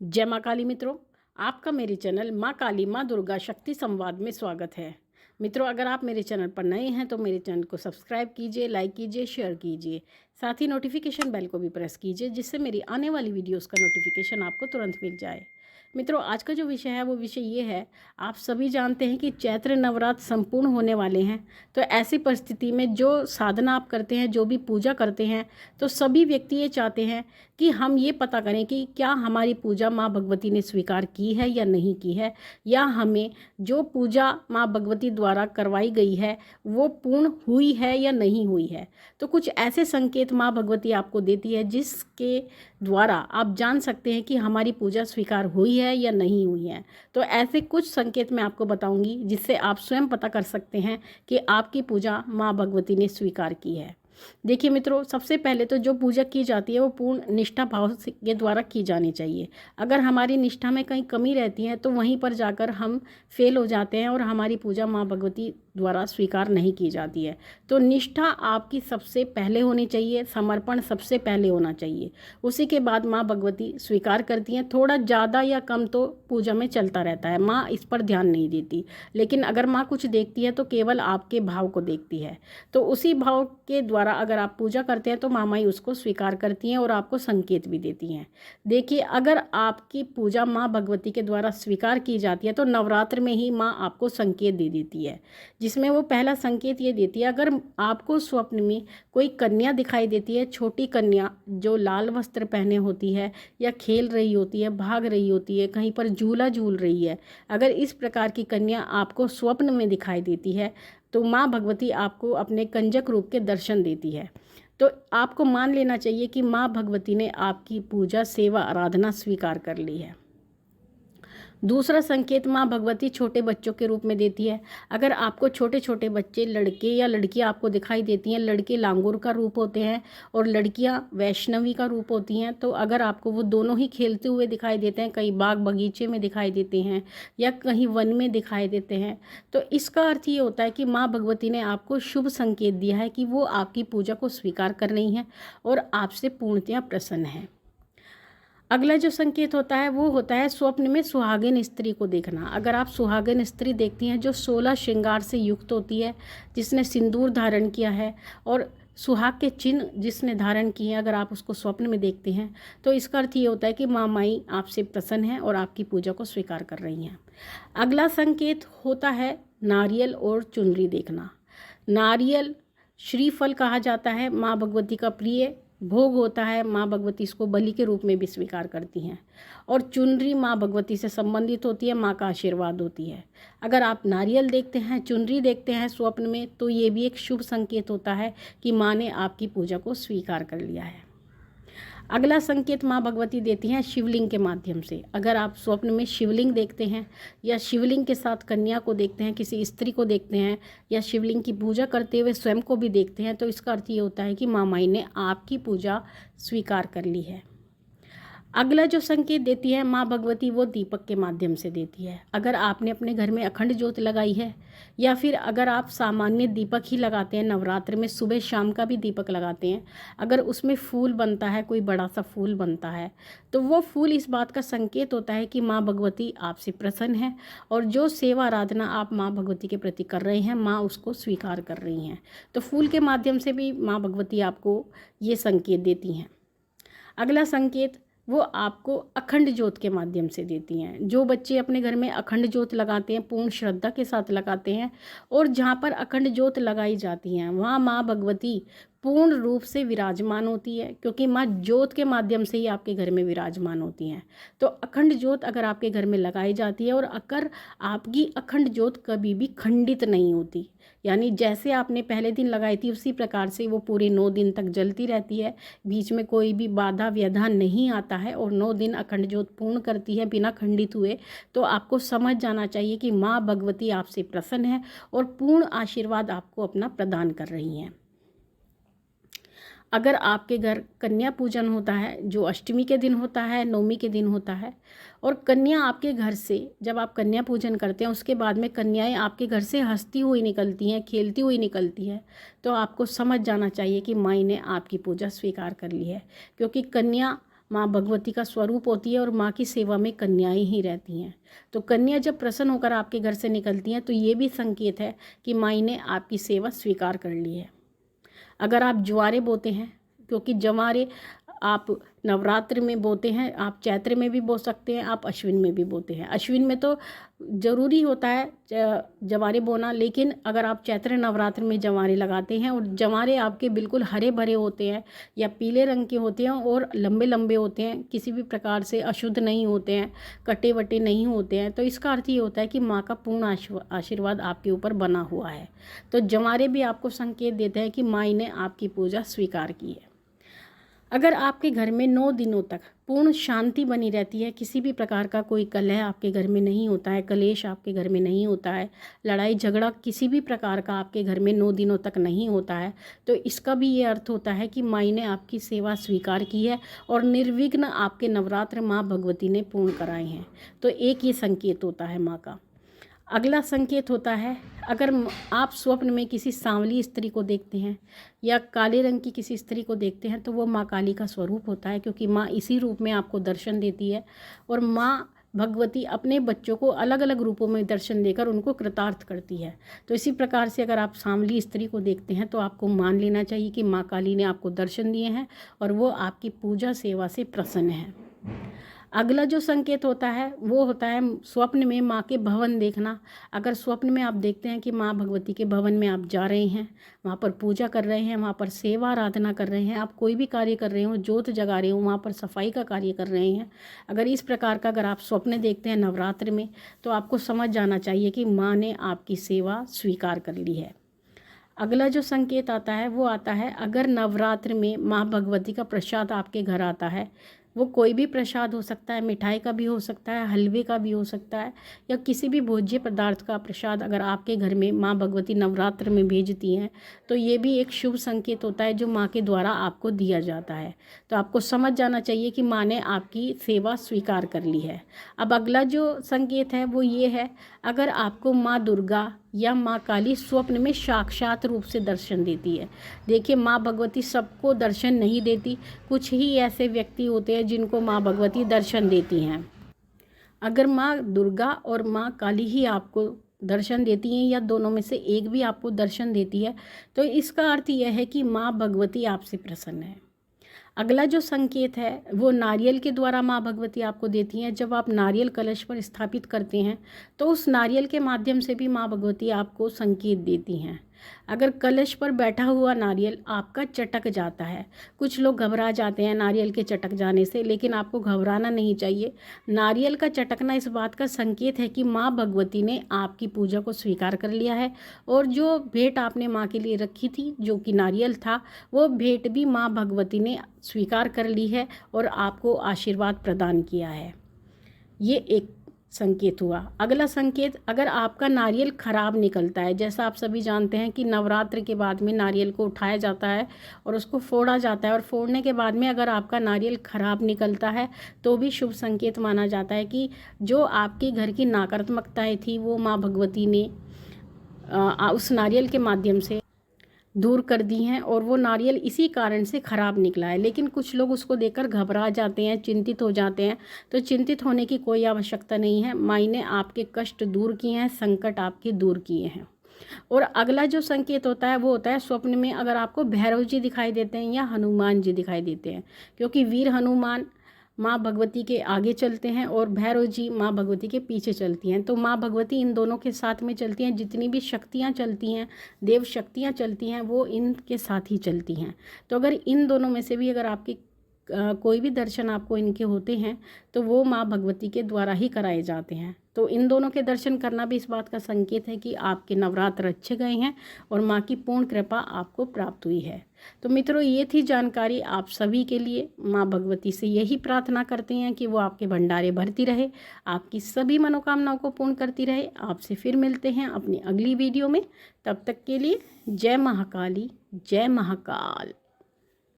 जय माँ काली मित्रों, आपका मेरे चैनल माँ काली माँ दुर्गा शक्ति संवाद में स्वागत है। मित्रों, अगर आप मेरे चैनल पर नए हैं तो मेरे चैनल को सब्सक्राइब कीजिए, लाइक कीजिए, शेयर कीजिए। साथ ही नोटिफिकेशन बेल को भी प्रेस कीजिए जिससे मेरी आने वाली वीडियोस का नोटिफिकेशन आपको तुरंत मिल जाए। मित्रों, आज का जो विषय है वो विषय ये है, आप सभी जानते हैं कि चैत्र नवरात्र संपूर्ण होने वाले हैं। तो ऐसी परिस्थिति में जो साधना आप करते हैं, जो भी पूजा करते हैं, तो सभी व्यक्ति ये चाहते हैं कि हम ये पता करें कि क्या हमारी पूजा माँ भगवती ने स्वीकार की है या नहीं की है, या हमें जो पूजा माँ भगवती द्वारा करवाई गई है वो पूर्ण हुई है या नहीं हुई है। तो कुछ ऐसे संकेत माँ भगवती आपको देती है जिसके द्वारा आप जान सकते हैं कि हमारी पूजा स्वीकार हुई है या नहीं हुई है। तो ऐसे कुछ संकेत मैं आपको बताऊंगी जिससे आप स्वयं पता कर सकते हैं कि आपकी पूजा माँ भगवती ने स्वीकार की है। देखिए मित्रों, सबसे पहले तो जो पूजा की जाती है वो पूर्ण निष्ठा भाव के द्वारा की जानी चाहिए। अगर हमारी निष्ठा में कहीं कमी रहती है तो वहीं पर जाकर हम फेल हो जाते हैं और हमारी पूजा माँ भगवती द्वारा स्वीकार नहीं की जाती है। तो निष्ठा आपकी सबसे पहले होनी चाहिए, समर्पण सबसे पहले होना चाहिए। उसी के बाद माँ भगवती स्वीकार करती हैं। थोड़ा ज़्यादा या कम तो पूजा में चलता रहता है, माँ इस पर ध्यान नहीं देती। लेकिन अगर माँ कुछ देखती है तो केवल आपके भाव को देखती है। तो उसी भाव के द्वारा अगर आप पूजा करते हैं तो माँ माई उसको स्वीकार करती हैं और आपको संकेत भी देती हैं। देखिए, अगर आपकी पूजा माँ भगवती के द्वारा स्वीकार की जाती है तो नवरात्र में ही माँ आपको संकेत दे देती है, जिसमें वो पहला संकेत ये देती है, अगर आपको स्वप्न में कोई कन्या दिखाई देती है, छोटी कन्या जो लाल वस्त्र पहने होती है या खेल रही होती है, भाग रही होती है, कहीं पर झूला झूल रही है, अगर इस प्रकार की कन्या आपको स्वप्न में दिखाई देती है तो माँ भगवती आपको अपने कंजक रूप के दर्शन देती है। तो आपको मान लेना चाहिए कि माँ भगवती ने आपकी पूजा सेवा आराधना स्वीकार कर ली है। दूसरा संकेत माँ भगवती छोटे बच्चों के रूप में देती है। अगर आपको छोटे छोटे बच्चे, लड़के या लड़कियाँ आपको दिखाई देती हैं, लड़के लांगुर का रूप होते हैं और लड़कियाँ वैष्णवी का रूप होती हैं, तो अगर आपको वो दोनों ही खेलते हुए दिखाई देते हैं, कहीं बाग बगीचे में दिखाई देते हैं या कहीं वन में दिखाई देते हैं, तो इसका अर्थ ये होता है कि माँ भगवती ने आपको शुभ संकेत दिया है कि वो आपकी पूजा को स्वीकार कर रही हैं और आपसे पूर्णतया प्रसन्न है। अगला जो संकेत होता है वो होता है स्वप्न में सुहागिन स्त्री को देखना। अगर आप सुहागिन स्त्री देखती हैं जो 16 श्रृंगार से युक्त होती है, जिसने सिंदूर धारण किया है और सुहाग के चिन्ह जिसने धारण किए हैं, अगर आप उसको स्वप्न में देखते हैं तो इसका अर्थ ये होता है कि माँ माई आपसे प्रसन्न है और आपकी पूजा को स्वीकार कर रही हैं। अगला संकेत होता है नारियल और चुनरी देखना। नारियल श्रीफल कहा जाता है, माँ भगवती का प्रिय भोग होता है, माँ भगवती इसको बलि के रूप में भी स्वीकार करती हैं। और चुनरी माँ भगवती से संबंधित होती है, माँ का आशीर्वाद होती है। अगर आप नारियल देखते हैं, चुनरी देखते हैं स्वप्न में, तो ये भी एक शुभ संकेत होता है कि माँ ने आपकी पूजा को स्वीकार कर लिया है। अगला संकेत माँ भगवती देती हैं शिवलिंग के माध्यम से। अगर आप स्वप्न में शिवलिंग देखते हैं या शिवलिंग के साथ कन्या को देखते हैं, किसी स्त्री को देखते हैं या शिवलिंग की पूजा करते हुए स्वयं को भी देखते हैं, तो इसका अर्थ ये होता है कि माँ माई ने आपकी पूजा स्वीकार कर ली है। अगला जो संकेत देती है माँ भगवती वो दीपक के माध्यम से देती है। अगर आपने अपने घर में अखंड ज्योत लगाई है या फिर अगर आप सामान्य दीपक ही लगाते हैं, नवरात्र में सुबह शाम का भी दीपक लगाते हैं, अगर उसमें फूल बनता है, कोई बड़ा सा फूल बनता है, तो वो फूल इस बात का संकेत होता है कि माँ भगवती आपसे प्रसन्न है और जो सेवा आराधना आप माँ भगवती के प्रति कर रहे हैं, माँ उसको स्वीकार कर रही हैं। तो फूल के माध्यम से भी माँ भगवती आपको ये संकेत देती हैं। अगला संकेत वो आपको अखंड ज्योत के माध्यम से देती हैं। जो बच्चे अपने घर में अखंड ज्योत लगाते हैं, पूर्ण श्रद्धा के साथ लगाते हैं, और जहाँ पर अखंड ज्योत लगाई जाती हैं वहाँ माँ भगवती पूर्ण रूप से विराजमान होती है, क्योंकि माँ ज्योत के माध्यम से ही आपके घर में विराजमान होती हैं। तो अखंड ज्योत अगर आपके घर में लगाई जाती है और अगर आपकी अखंड ज्योत कभी भी खंडित नहीं होती, यानी जैसे आपने पहले दिन लगाई थी उसी प्रकार से वो पूरे 9 दिन तक जलती रहती है, बीच में कोई भी बाधा व्यवधान नहीं आता है और 9 दिन अखंड ज्योत पूर्ण करती है बिना खंडित हुए, तो आपको समझ जाना चाहिए कि माँ भगवती आपसे प्रसन्न है और पूर्ण आशीर्वाद आपको अपना प्रदान कर रही हैं। अगर आपके घर कन्या पूजन होता है, जो अष्टमी के दिन होता है, नवमी के दिन होता है, और कन्या आपके घर से, जब आप कन्या पूजन करते हैं उसके बाद में कन्याएं आपके घर से हंसती हुई निकलती हैं, खेलती हुई निकलती हैं, तो आपको समझ जाना चाहिए कि माई ने आपकी पूजा स्वीकार कर ली है, क्योंकि कन्या माँ भगवती का स्वरूप होती है और माँ की सेवा में कन्याएं ही रहती हैं। तो कन्या जब प्रसन्न होकर आपके घर से निकलती हैं तो ये भी संकेत है कि माई ने आपकी सेवा स्वीकार कर ली है। अगर आप ज्वारे बोते हैं, क्योंकि जवारे आप नवरात्र में बोते हैं, आप चैत्र में भी बो सकते हैं, आप अश्विन में भी बोते हैं। अश्विन में तो ज़रूरी होता है जवारे बोना, लेकिन अगर आप चैत्र नवरात्र में जवारे लगाते हैं और जवारे आपके बिल्कुल हरे भरे होते हैं या पीले रंग के होते हैं और लंबे लंबे होते हैं, किसी भी प्रकार से अशुद्ध नहीं होते हैं, कटे वटे नहीं होते हैं, तो इसका अर्थ ये होता है कि माँ का पूर्ण आशीर्वाद आपके ऊपर बना हुआ है। तो जवारे भी आपको संकेत देते हैं कि माई ने आपकी पूजा स्वीकार की है। अगर आपके घर में 9 दिनों तक पूर्ण शांति बनी रहती है, किसी भी प्रकार का कोई कलह आपके घर में नहीं होता है, कलेश आपके घर में नहीं होता है, लड़ाई झगड़ा किसी भी प्रकार का आपके घर में 9 दिनों तक नहीं होता है, तो इसका भी ये अर्थ होता है कि माई ने आपकी सेवा स्वीकार की है और निर्विघ्न आपके नवरात्र माँ भगवती ने पूर्ण कराए हैं। तो एक ये संकेत होता है माँ का। अगला संकेत होता है, अगर आप स्वप्न में किसी सांवली स्त्री को देखते हैं या काले रंग की किसी स्त्री को देखते हैं तो वो माँ काली का स्वरूप होता है, क्योंकि माँ इसी रूप में आपको दर्शन देती है और माँ भगवती अपने बच्चों को अलग अलग रूपों में दर्शन देकर उनको कृतार्थ करती है। तो इसी प्रकार से अगर आप सांवली स्त्री को देखते हैं तो आपको मान लेना चाहिए कि माँ काली ने आपको दर्शन दिए हैं और वो आपकी पूजा सेवा से प्रसन्न है। अगला जो संकेत होता है वो होता है स्वप्न में माँ के भवन देखना। अगर स्वप्न में आप देखते हैं कि माँ भगवती के भवन में आप जा रहे हैं, वहाँ पर पूजा कर रहे हैं, वहाँ पर सेवा आराधना कर रहे हैं, आप कोई भी कार्य कर रहे हो, जोत जगा रहे हो, वहाँ पर सफाई का कार्य कर रहे हैं, अगर इस प्रकार का अगर आप स्वप्न देखते हैं नवरात्र में तो आपको समझ जाना चाहिए कि माँ ने आपकी सेवा स्वीकार कर ली है। अगला जो संकेत आता है वो आता है, अगर नवरात्र में माँ भगवती का प्रसाद आपके घर आता है, वो कोई भी प्रसाद हो सकता है, मिठाई का भी हो सकता है, हलवे का भी हो सकता है, या किसी भी भोज्य पदार्थ का प्रसाद अगर आपके घर में माँ भगवती नवरात्र में भेजती हैं तो ये भी एक शुभ संकेत होता है जो माँ के द्वारा आपको दिया जाता है। तो आपको समझ जाना चाहिए कि माँ ने आपकी सेवा स्वीकार कर ली है। अब अगला जो संकेत है वो ये है, अगर आपको माँ दुर्गा या माँ काली स्वप्न में साक्षात रूप से दर्शन देती है। देखिए, माँ भगवती सबको दर्शन नहीं देती, कुछ ही ऐसे व्यक्ति होते हैं जिनको माँ भगवती दर्शन देती हैं। अगर माँ दुर्गा और माँ काली ही आपको दर्शन देती हैं या दोनों में से एक भी आपको दर्शन देती है तो इसका अर्थ यह है कि माँ भगवती आपसे प्रसन्न है। अगला जो संकेत है वो नारियल के द्वारा माँ भगवती आपको देती हैं। जब आप नारियल कलश पर स्थापित करते हैं तो उस नारियल के माध्यम से भी माँ भगवती आपको संकेत देती हैं। अगर कलश पर बैठा हुआ नारियल आपका चटक जाता है, कुछ लोग घबरा जाते हैं नारियल के चटक जाने से, लेकिन आपको घबराना नहीं चाहिए। नारियल का चटकना इस बात का संकेत है कि माँ भगवती ने आपकी पूजा को स्वीकार कर लिया है और जो भेंट आपने माँ के लिए रखी थी जो कि नारियल था, वो भेंट भी माँ भगवती ने स्वीकार कर ली है और आपको आशीर्वाद प्रदान किया है। ये एक संकेत हुआ। अगला संकेत, अगर आपका नारियल खराब निकलता है, जैसा आप सभी जानते हैं कि नवरात्र के बाद में नारियल को उठाया जाता है और उसको फोड़ा जाता है और फोड़ने के बाद में अगर आपका नारियल खराब निकलता है तो भी शुभ संकेत माना जाता है कि जो आपके घर की नकारात्मकताएं थी वो माँ भगवती ने उस नारियल के माध्यम से दूर कर दी हैं और वो नारियल इसी कारण से ख़राब निकला है। लेकिन कुछ लोग उसको देखकर घबरा जाते हैं, चिंतित हो जाते हैं, तो चिंतित होने की कोई आवश्यकता नहीं है। माई ने आपके कष्ट दूर किए हैं, संकट आपके दूर किए हैं। और अगला जो संकेत होता है वो होता है स्वप्न में अगर आपको भैरव जी दिखाई देते हैं या हनुमान जी दिखाई देते हैं, क्योंकि वीर हनुमान माँ भगवती के आगे चलते हैं और भैरव जी माँ भगवती के पीछे चलती हैं। तो माँ भगवती इन दोनों के साथ में चलती हैं। जितनी भी शक्तियाँ चलती हैं, देव शक्तियाँ चलती हैं, वो इनके साथ ही चलती हैं। तो अगर इन दोनों में से भी अगर आपकी कोई भी दर्शन आपको इनके होते हैं तो वो माँ भगवती के द्वारा ही कराए जाते हैं। तो इन दोनों के दर्शन करना भी इस बात का संकेत है कि आपके नवरात्र अच्छे गए हैं और माँ की पूर्ण कृपा आपको प्राप्त हुई है। तो मित्रों, ये थी जानकारी आप सभी के लिए। माँ भगवती से यही प्रार्थना करते हैं कि वो आपके भंडारे भरती रहे, आपकी सभी मनोकामनाओं को पूर्ण करती रहे। आपसे फिर मिलते हैं अपनी अगली वीडियो में। तब तक के लिए जय महाकाली, जय महाकाल।